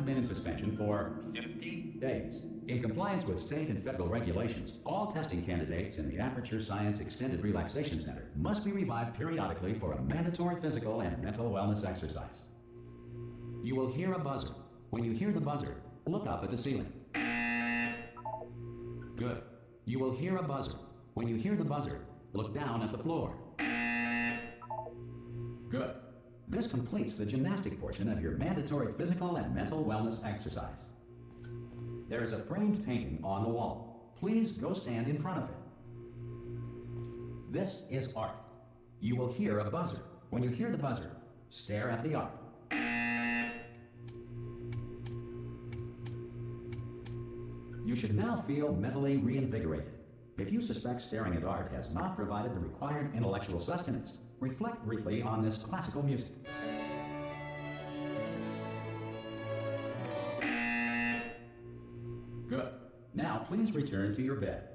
have been in suspension for 50 days. In compliance with state and federal regulations, all testing candidates in the Aperture Science Extended Relaxation Center must be revived periodically for a mandatory physical and mental wellness exercise. You will hear a buzzer. When you hear the buzzer, look up at the ceiling. Good. You will hear a buzzer. When you hear the buzzer, look down at the floor. Good. This completes the gymnastic portion of your mandatory physical and mental wellness exercise. There is a framed painting on the wall. Please go stand in front of it. This is art. You will hear a buzzer. When you hear the buzzer, stare at the art. You should now feel mentally reinvigorated. If you suspect staring at art has not provided the required intellectual sustenance, reflect briefly on this classical music. Good. Now please return to your bed.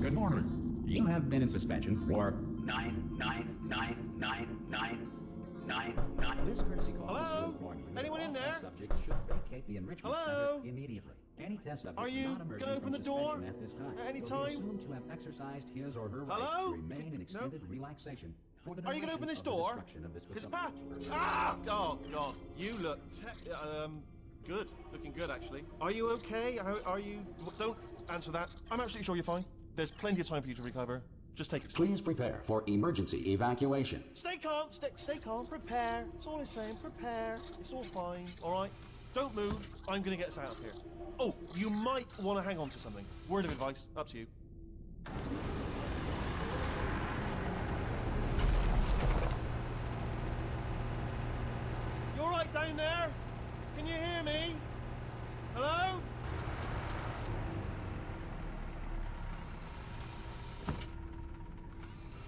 Good morning. You have been in suspension for 9999999. This courtesy call is to inform you that Anyone in all there? test subjects should vacate the enrichment Hello? center immediately. Any test subject Are you not emerging gonna open from the door suspension at this time at any will time? be assumed to have exercised his or her Hello? right to remain in extended relaxation for the Are you gonna open this door? destruction of this 'Cause facility. oh God, you look good. Looking good, actually. Are you okay? Are you? Don't answer that. I'm absolutely sure you're fine. There's plenty of time for you to recover. Just take it slow. Please prepare for emergency evacuation. Stay calm. Stay calm. Prepare. That's all I'm saying. Prepare. It's all fine. All right. Don't move. I'm gonna get us out of here. Oh, you might want to hang on to something. Word of advice. Up to you. You all right down there? Can you hear me? Hello?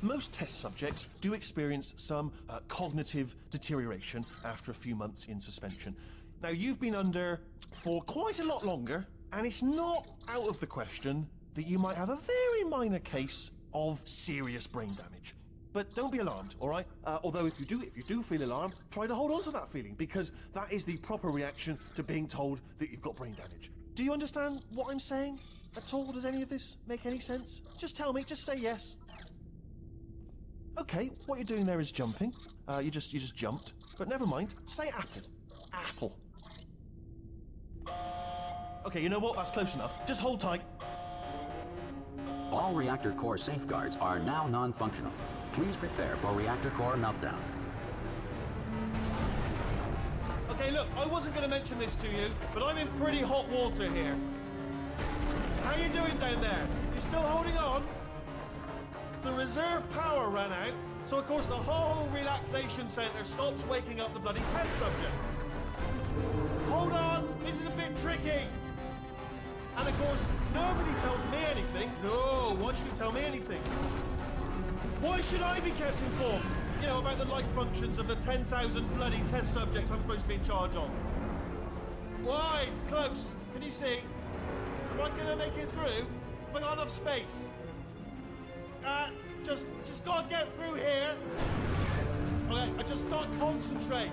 Most test subjects do experience some cognitive deterioration after a few months in suspension. Now, you've been under for quite a lot longer, and it's not out of the question that you might have a very minor case of serious brain damage. But don't be alarmed, all right? Although if you do feel alarmed, try to hold on to that feeling, because that is the proper reaction to being told that you've got brain damage. Do you understand what I'm saying at all? Does any of this make any sense? Just tell me, just say yes. Okay, what you're doing there is jumping. You just jumped. But never mind. Say apple. Apple. Okay, you know what? That's close enough. Just hold tight. All reactor core safeguards are now non-functional. Please prepare for reactor core meltdown. Okay, look, I wasn't going to mention this to you, but I'm in pretty hot water here. How you doing down there? You still holding on? The reserve power ran out, so of course the whole relaxation centre stops waking up the bloody test subjects. Hold on, this is a bit tricky. And of course, nobody tells me anything. No, why should you tell me anything? Why should I be kept informed? You know, about the life functions of the 10,000 bloody test subjects I'm supposed to be in charge of. Why? It's close. Can you see? Am I gonna make it through? Have I got enough space? Just gotta get through here. Okay, I just gotta concentrate.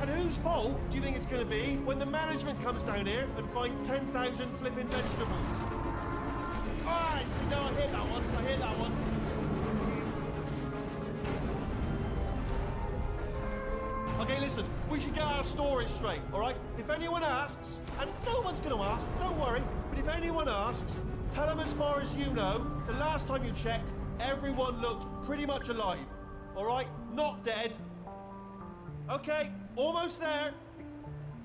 And whose fault do you think it's gonna be when the management comes down here and finds 10,000 flipping vegetables? Alright, see, no, I hear that one. Okay, listen, we should get our story straight, alright? If anyone asks, and no one's gonna ask, don't worry, but if anyone asks, tell them as far as you know, the last time you checked, everyone looked pretty much alive. Alright? Not dead. Okay, almost there.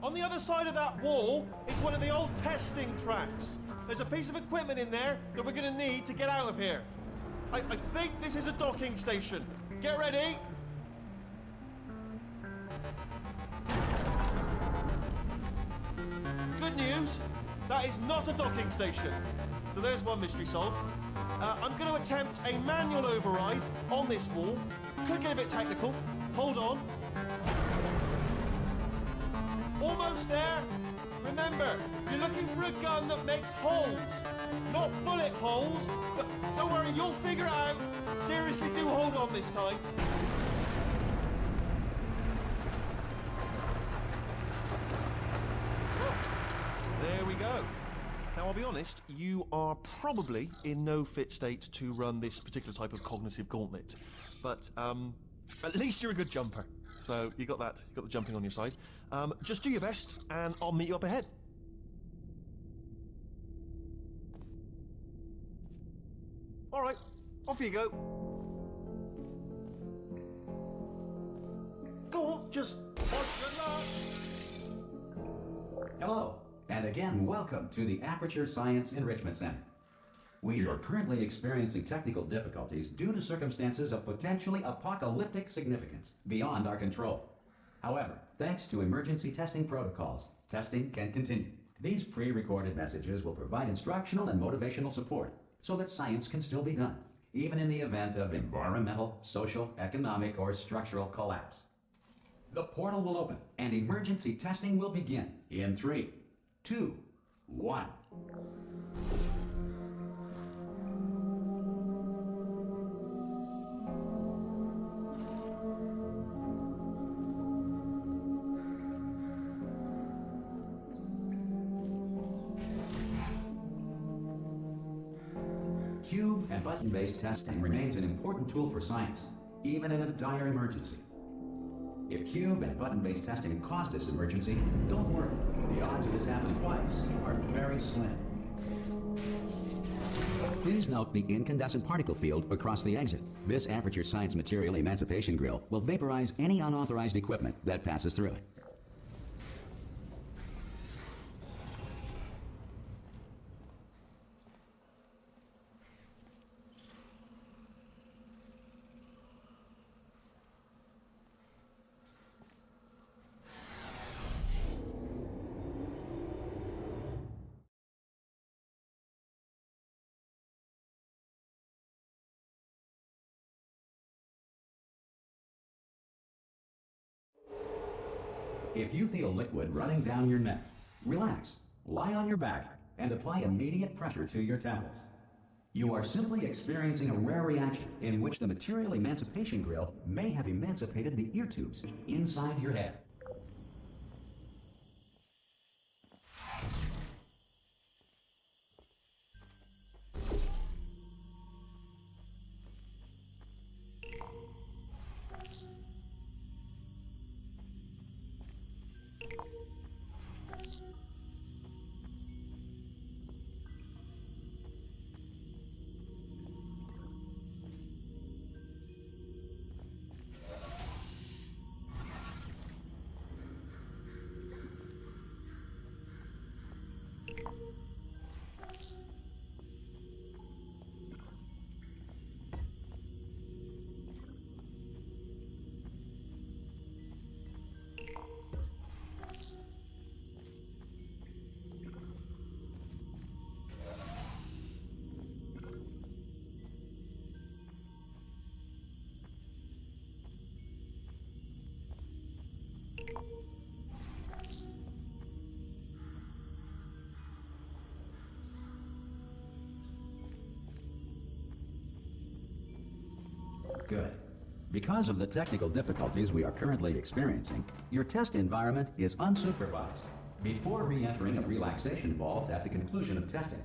On the other side of that wall is one of the old testing tracks. There's a piece of equipment in there that we're gonna need to get out of here. I think this is a docking station. Get ready. Good news, that is not a docking station. So there's one mystery solved. I'm going to attempt a manual override on this wall. Could get a bit technical. Hold on. Almost there. Remember, you're looking for a gun that makes holes, not bullet holes. But don't worry, you'll figure it out. Seriously, do hold on this time. There we go. Now, I'll be honest, you are probably in no fit state to run this particular type of cognitive gauntlet. But, at least you're a good jumper. So, you got that. You got the jumping on your side. Just do your best, and I'll meet you up ahead. All right, off you go. Go on, just good luck. Hello, and again, welcome to the Aperture Science Enrichment Center. We are currently experiencing technical difficulties due to circumstances of potentially apocalyptic significance beyond our control. However, thanks to emergency testing protocols, testing can continue. These pre-recorded messages will provide instructional and motivational support so that science can still be done, even in the event of environmental, social, economic, or structural collapse. The portal will open and emergency testing will begin in 3, 2, 1. Cube and button-based testing remains an important tool for science, even in a dire emergency. If cube and button-based testing caused this emergency, don't worry. The odds of this happening twice are very slim. Please note the incandescent particle field across the exit. This Aperture Science Material Emancipation Grill will vaporize any unauthorized equipment that passes through it. If you feel liquid running down your neck, relax, lie on your back, and apply immediate pressure to your temples. You are simply experiencing a rare reaction in which the Material Emancipation Grill may have emancipated the ear tubes inside your head. Good. Because of the technical difficulties we are currently experiencing, your test environment is unsupervised. Before re-entering a relaxation vault at the conclusion of testing,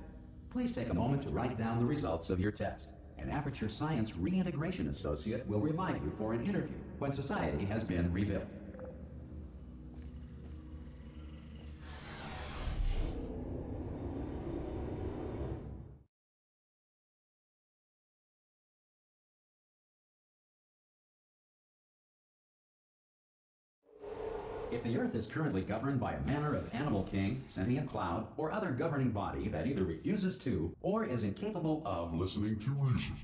please take a moment to write down the results of your test. An Aperture Science Reintegration Associate will remind you for an interview when society has been rebuilt. If the Earth is currently governed by a manner of animal king, sentient cloud, or other governing body that either refuses to or is incapable of listening to reason.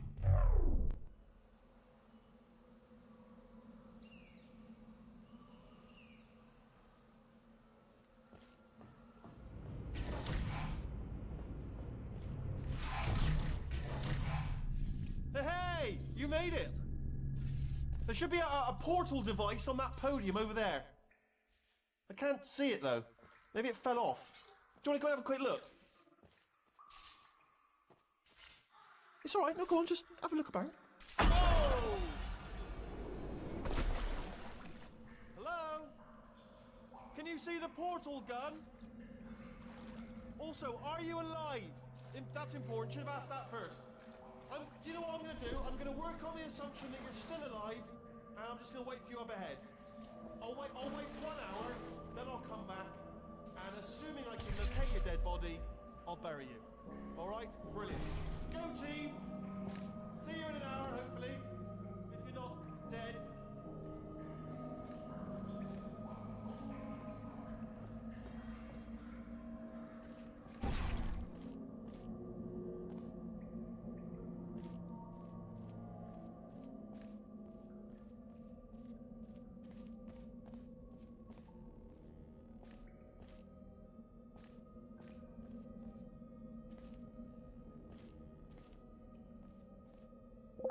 Hey, you made it! There should be a portal device on that podium over there. I can't see it, though. Maybe it fell off. Do you want to go and have a quick look? It's all right. No, go on. Just have a look about. Oh! Hello? Can you see the portal gun? Also, are you alive? That's important. Should have asked that first. Do you know what I'm going to do? I'm going to work on the assumption that you're still alive, and I'm just going to wait for you up ahead. I'll wait 1 hour, then I'll come back, and assuming I can locate your dead body, I'll bury you. All right? Brilliant. Go, team! See you in an hour, hopefully. If you're not dead.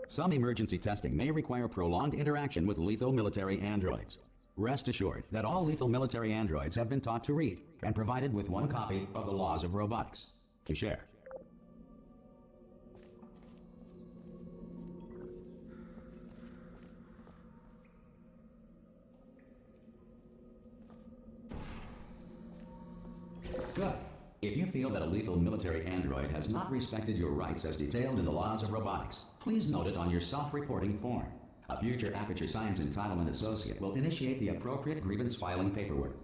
Some emergency testing may require prolonged interaction with lethal military androids. Rest assured that all lethal military androids have been taught to read and provided with 1 copy of the Laws of Robotics to share. Good. If you feel that a lethal military android has not respected your rights as detailed in the Laws of Robotics, please note it on your self-reporting form. A future Aperture Science Entitlement Associate will initiate the appropriate grievance filing paperwork.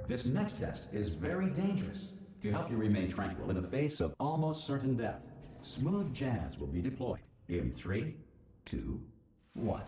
This next test is very dangerous. To help you remain tranquil in the face of almost certain death, smooth jazz will be deployed in 3, 2, 1.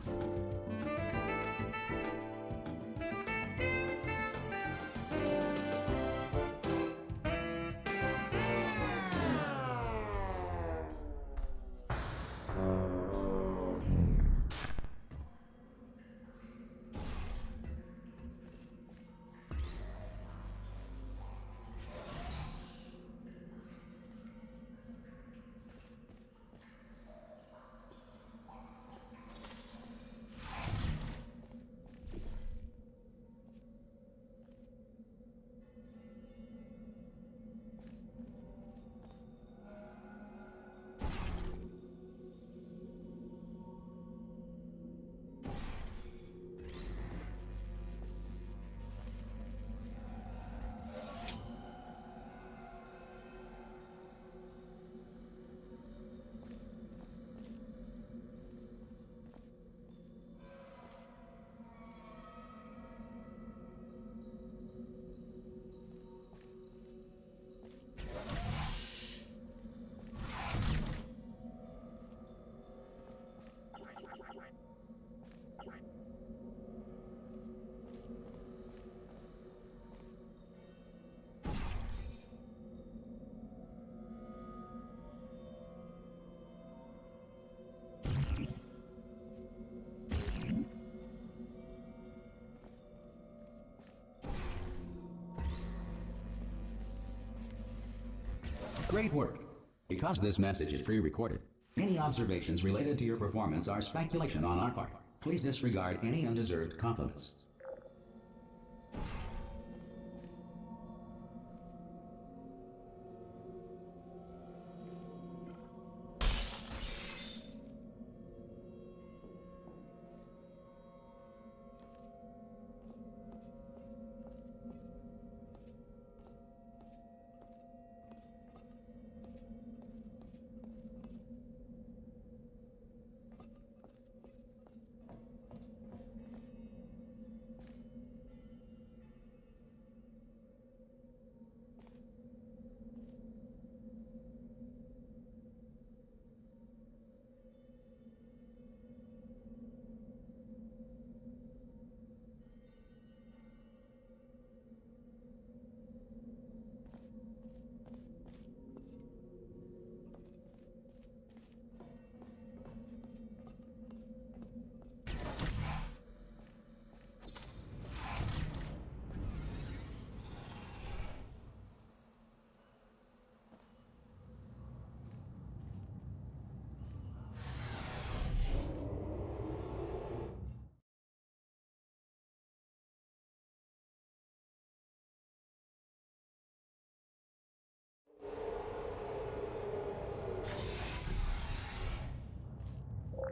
Great work. Because this message is pre-recorded, any observations related to your performance are speculation on our part. Please disregard any undeserved compliments.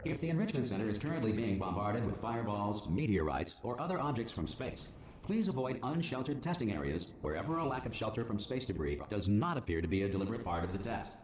If the Enrichment Center is currently being bombarded with fireballs, meteorites, or other objects from space, please avoid unsheltered testing areas wherever a lack of shelter from space debris does not appear to be a deliberate part of the test.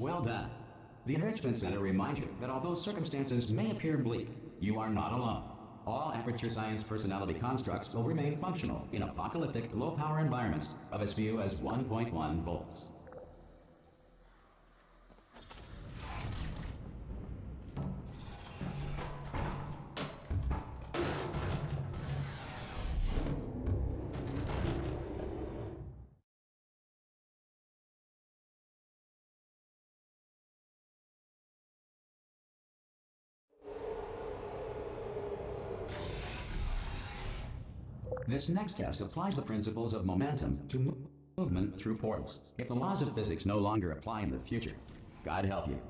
Well done. The Enrichment Center reminds you that although circumstances may appear bleak, you are not alone. All Aperture Science personality constructs will remain functional in apocalyptic, low-power environments of as few as 1.1 volts. This next test applies the principles of momentum to movement through portals. If the laws of physics no longer apply in the future, God help you.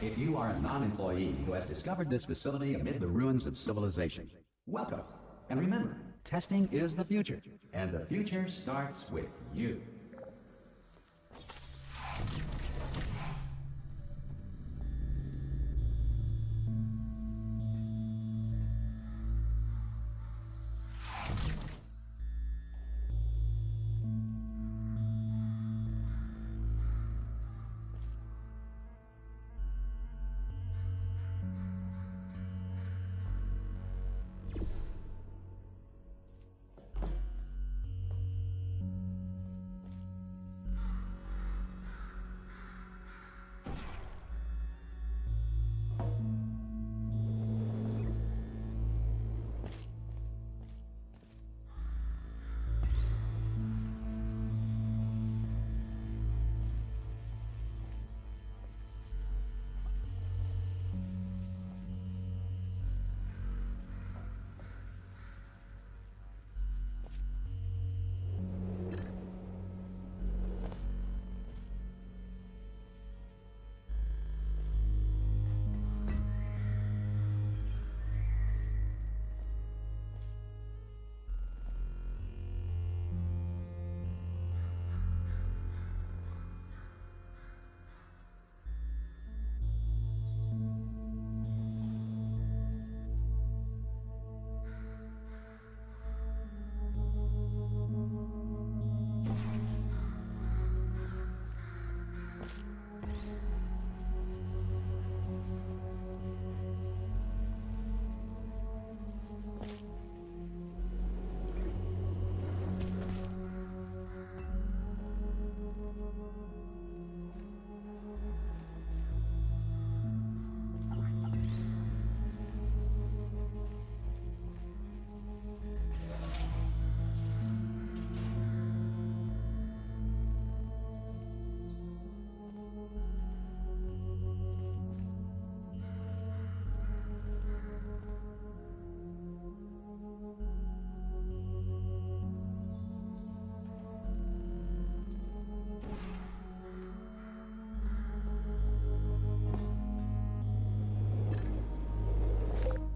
If you are a non-employee who has discovered this facility amid the ruins of civilization, welcome. And remember, testing is the future, and the future starts with you.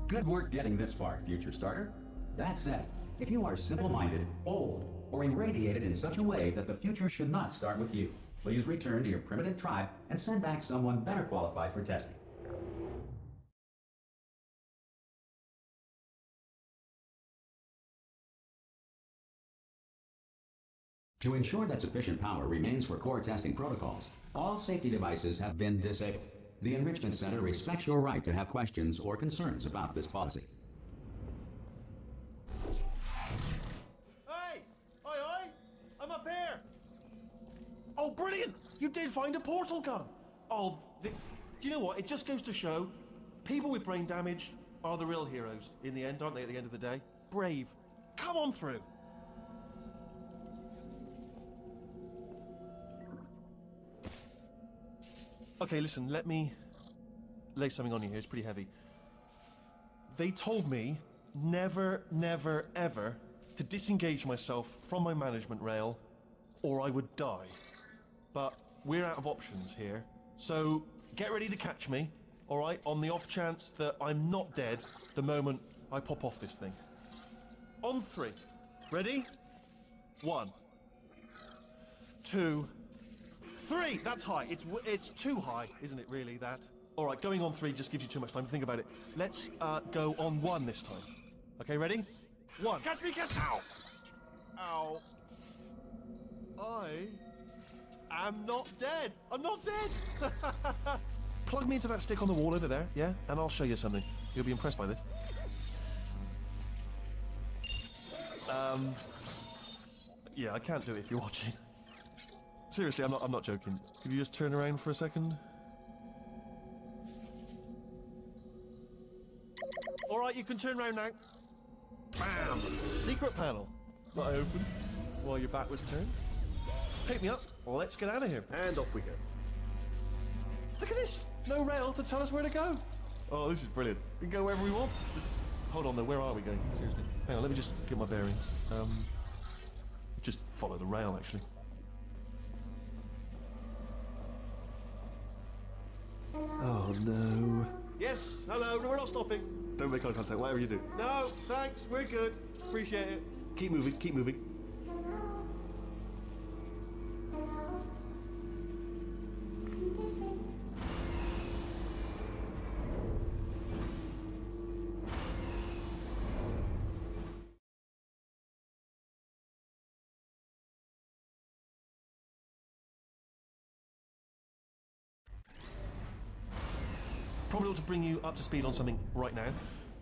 Good work getting this far, future starter. That said, if you are simple-minded, old, or irradiated in such a way that the future should not start with you, please return to your primitive tribe and send back someone better qualified for testing. To ensure that sufficient power remains for core testing protocols, all safety devices have been disabled. The Enrichment Center respects your right to have questions or concerns about this policy. Hey! Oi, oi! I'm up here! Oh, brilliant! You did find a portal gun! Oh, do you know what? It just goes to show, people with brain damage are the real heroes in the end, aren't they, at the end of the day? Brave. Come on through! Okay, listen, let me lay something on you here. It's pretty heavy. They told me never, never, ever to disengage myself from my management rail or I would die. But we're out of options here. So get ready to catch me, all right, on the off chance that I'm not dead the moment I pop off this thing. On 3. Ready? 1, 2, 3! That's high. It's too high, isn't it, really, that? All right, going on 3 just gives you too much time to think about it. Let's go on 1 this time. Okay, ready? 1. Catch me, catch... Ow! Ow. I am not dead. I'm not dead! Plug me into that stick on the wall over there, yeah? And I'll show you something. You'll be impressed by this. Yeah, I can't do it if you're watching. Seriously, I'm not joking. Could you just turn around for a second? All right, you can turn around now. Bam! Secret panel. That I opened while your back was turned. Pick me up. Let's get out of here. And off we go. Look at this. No rail to tell us where to go. Oh, this is brilliant. We can go wherever we want. Hold on, though. Where are we going? Seriously. Hang on, let me just get my bearings. Just follow the rail, actually. Oh no. Yes, hello, no, we're not stopping. Don't make eye contact, whatever you do. No, thanks, we're good. Appreciate it. Keep moving, keep moving. Probably ought to bring you up to speed on something right now.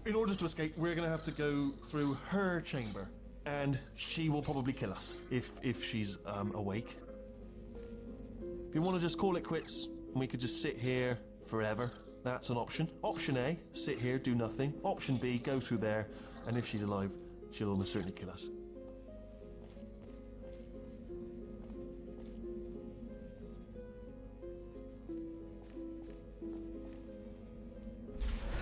In order to escape, we're going to have to go through her chamber, and she will probably kill us if she's awake. If you want to just call it quits, and we could just sit here forever, that's an option. Option A, sit here, do nothing. Option B, go through there, and if she's alive, she'll almost certainly kill us.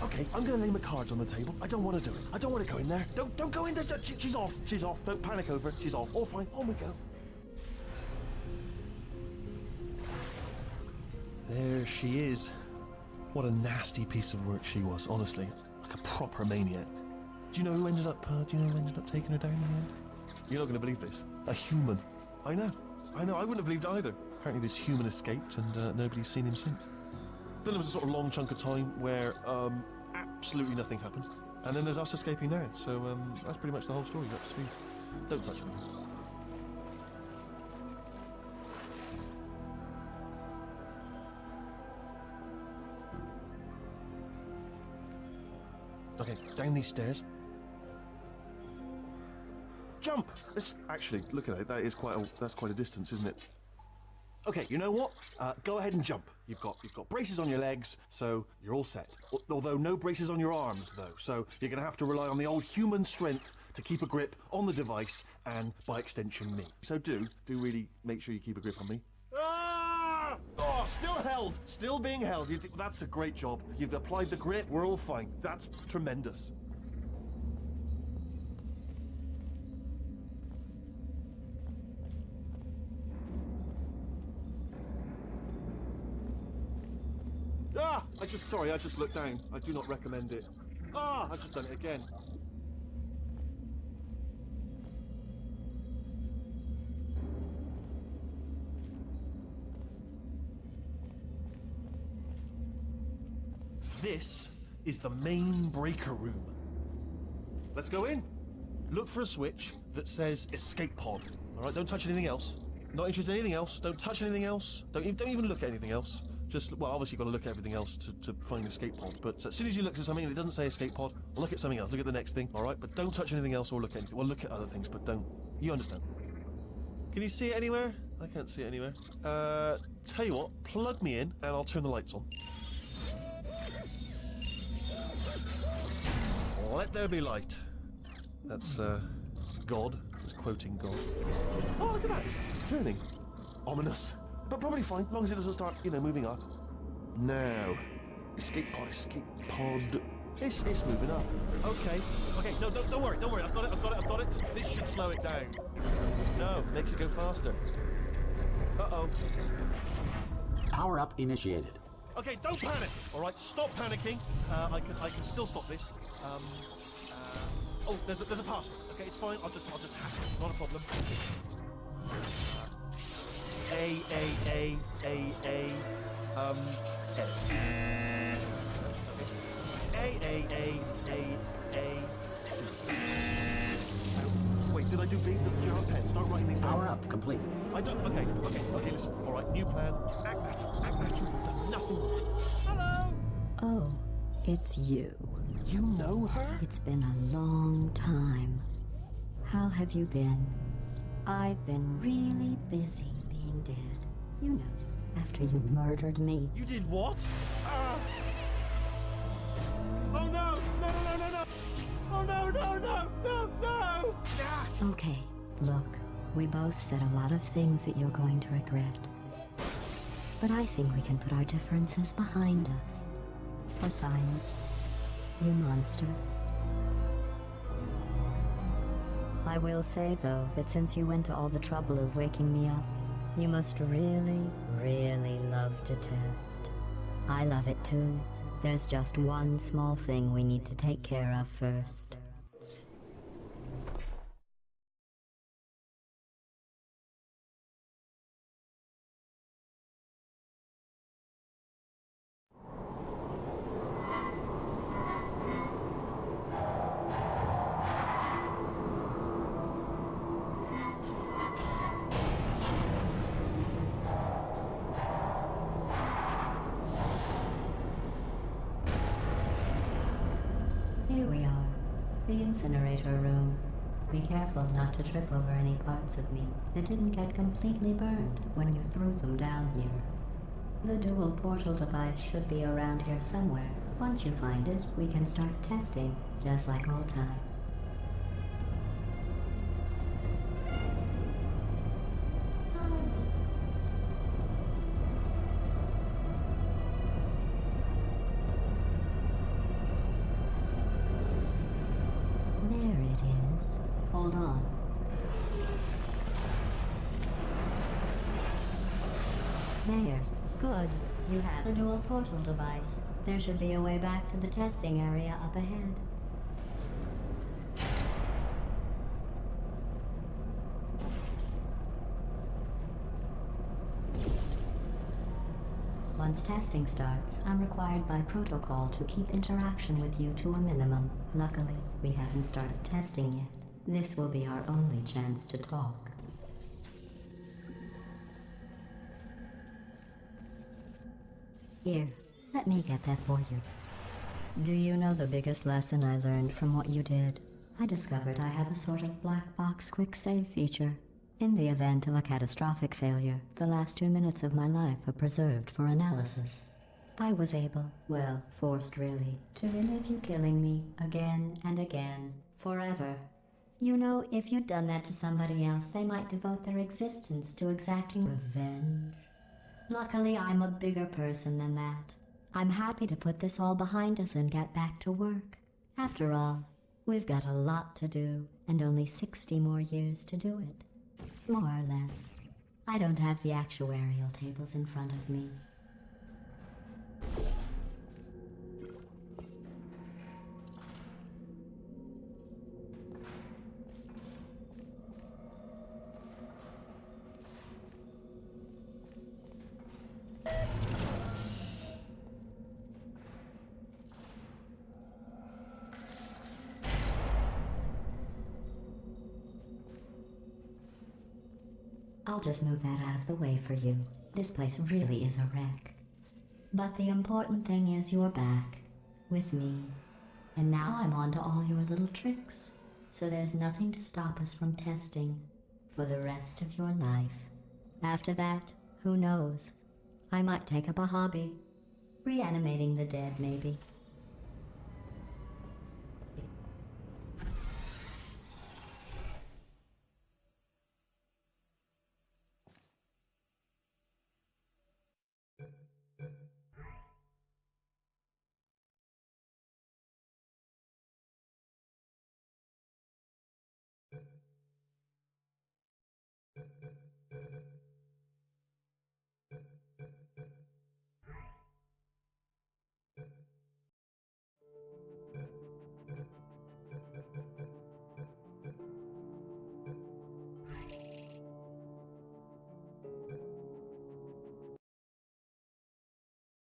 Okay, I'm gonna lay my cards on the table. I don't want to do it. I don't want to go in there. Don't go in there. She's off. She's off. Don't panic over it. She's off. All fine. On we go. There she is. What a nasty piece of work she was, honestly. Like a proper maniac. Do you know who ended up taking her down in the end? You're not gonna believe this. A human. I know. I wouldn't have believed either. Apparently this human escaped and nobody's seen him since. Then there was a sort of long chunk of time where absolutely nothing happened. And then there's us escaping now. So that's pretty much the whole story. Up to speed. Don't touch me. Okay, down these stairs. Jump! Actually, look at it. That's quite a distance, isn't it? Okay, you know what? Go ahead and jump. You've got braces on your legs, so you're all set. Although no braces on your arms, though. So you're going to have to rely on the old human strength to keep a grip on the device and, by extension, me. So do really make sure you keep a grip on me. Ah! Oh, still held. Still being held. That's a great job. You've applied the grip. We're all fine. That's tremendous. Ah! I just looked down. I do not recommend it. Ah! I've just done it again. This is the main breaker room. Let's go in. Look for a switch that says escape pod. All right, don't touch anything else. Not interested in anything else. Don't touch anything else. Don't even look at anything else. Just, well, obviously you've got to look at everything else to find escape pod. But as soon as you look at something and it doesn't say escape pod, look at something else. Look at the next thing, all right? But don't touch anything else or look at anything. Well, look at other things, but don't. You understand? Can you see it anywhere? I can't see it anywhere. Tell you what, plug me in and I'll turn the lights on. Let there be light. That's, God. It's quoting God. Oh, look at that. Turning. Ominous. But probably fine, as long as it doesn't start, moving up. Now. Escape pod. It's moving up. Okay, no, don't worry. I've got it. This should slow it down. No, makes it go faster. Uh-oh. Power up initiated. Okay, don't panic. All right, stop panicking. I can still stop this. Oh, there's a password. Okay, it's fine. I'll just hack it. Not a problem. A. C. Wait, did I do B? Do you have a pen? Start writing these down. Power up complete. I don't. Okay, listen. All right, new plan. Act natural. You've done nothing wrong. Hello. Oh, it's you. You know her? It's been a long time. How have you been? I've been really busy being dead. You know, after you murdered me. You did what? Oh no! Oh no! Okay, look, we both said a lot of things that you're going to regret. But I think we can put our differences behind us. For science. You monster. I will say, though, that since you went to all the trouble of waking me up, you must really, really love to test. I love it too. There's just one small thing we need to take care of first. Here we are, the incinerator room. Be careful not to trip over any parts of me that didn't get completely burned when you threw them down here. The dual portal device should be around here somewhere. Once you find it, we can start testing, just like old times. There it is. Hold on. There. Good. You have a dual portal device. There should be a way back to the testing area up ahead. Once testing starts, I'm required by protocol to keep interaction with you to a minimum. Luckily, we haven't started testing yet. This will be our only chance to talk. Here, let me get that for you. Do you know the biggest lesson I learned from what you did? I discovered I have a sort of black box quick save feature. In the event of a catastrophic failure, the last 2 minutes of my life are preserved for analysis. I was able, well, forced really, to relive you killing me again and again, forever. You know, if you'd done that to somebody else, they might devote their existence to exacting revenge. Luckily, I'm a bigger person than that. I'm happy to put this all behind us and get back to work. After all, we've got a lot to do, and only 60 more years to do it. More or less. I don't have the actuarial tables in front of me. I'll just move that out of the way for you. This place really is a wreck. But the important thing is you're back, with me. And now I'm on to all your little tricks. So there's nothing to stop us from testing for the rest of your life. After that, who knows? I might take up a hobby. Reanimating the dead, maybe.